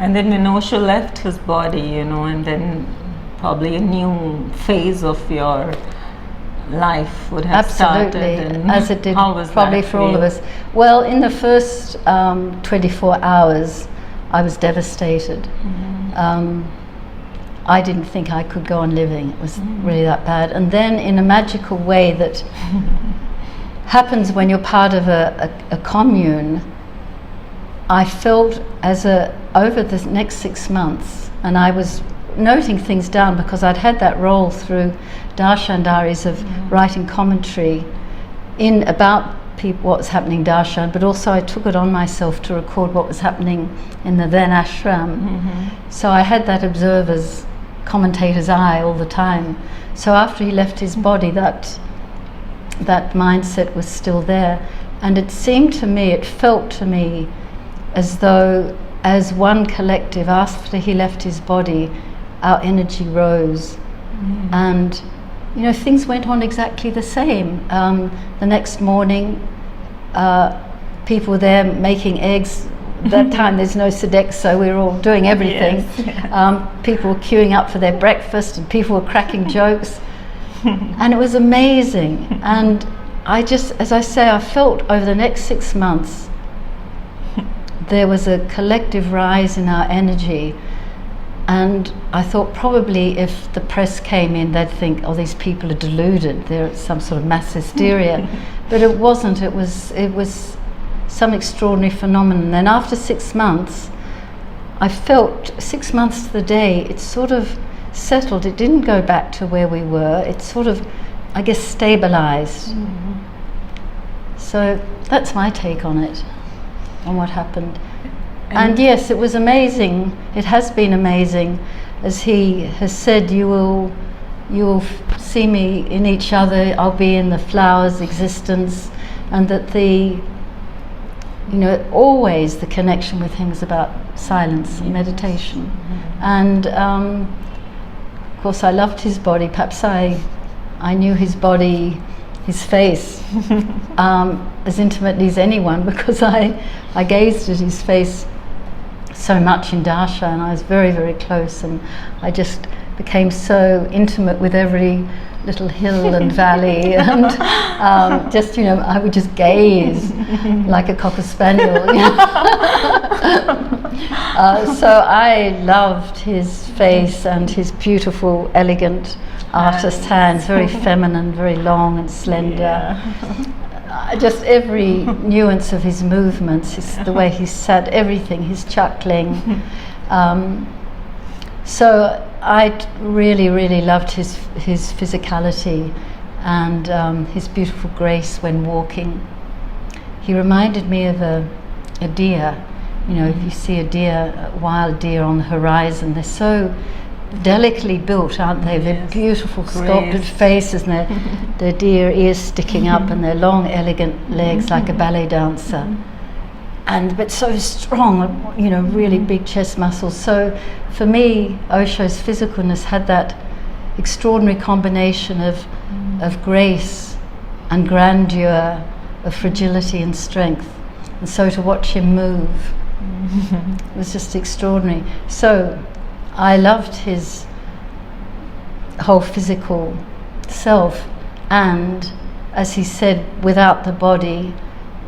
And then when Osho left his body, you know, and then probably a new phase of your life would have Absolutely, started. And as it did how was probably that for all of you? us. Well, in the first 24 hours, I was devastated. I didn't think I could go on living. It was really that bad. And then in a magical way that happens when you're part of a commune, I felt over the next 6 months, and I was noting things down because I'd had that role through darshan diaries of writing commentary in about what was happening in darshan, but also I took it on myself to record what was happening in the then ashram. So I had that observer's, commentator's eye all the time. So after he left his body, that mindset was still there, and it seemed to me, it felt to me as though as one collective, after he left his body, our energy rose. And you know, things went on exactly the same. The next morning, people were there making eggs. That time there's no Sedex, so we were all doing everything. Yes. People were queuing up for their breakfast, and people were cracking jokes. And it was amazing. And I just, as I say, I felt over the next 6 months there was a collective rise in our energy. And I thought probably if the press came in, they'd think, oh, these people are deluded, they're some sort of mass hysteria. But it wasn't. It was some extraordinary phenomenon. And after 6 months, I felt 6 months to the day, it sort of settled. It didn't go back to where we were. It sort of, I guess, stabilized. So that's my take on it, on what happened. And yes, it was amazing. It has been amazing. As he has said, you will see me in each other. I'll be in the flower's existence, and that always the connection with him is about silence and meditation. And of course, I loved his body. Perhaps I knew his body, his face, as intimately as anyone, because I gazed at his face so much in darshan. I was very, very close, and I just became so intimate with every little hill and valley, and just, you know, I would just gaze like a cocker spaniel. So I loved his face and his beautiful, elegant artist's hands, very feminine, very long and slender. Just every nuance of his movements, the way he sat, everything, his chuckling. So I really, really loved his physicality and his beautiful grace when walking. He reminded me of a deer. You know, if you see a wild deer on the horizon, they're so delicately built, aren't they? They're beautiful sculpted faces, and their deer ears sticking up, and their long, elegant legs like a ballet dancer. But so strong, you know, really big chest muscles. So for me, Osho's physicalness had that extraordinary combination of grace and grandeur, of fragility and strength. And so to watch him move was just extraordinary. So I loved his whole physical self, and as he said, without the body,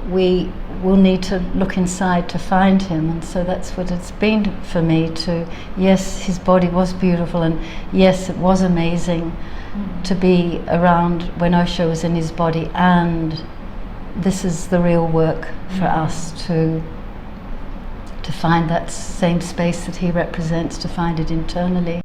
we will need to look inside to find him. And so that's what it's been for me to, yes, his body was beautiful, and yes, it was amazing to be around when Osho was in his body, and this is the real work for us to find that same space that he represents, to find it internally.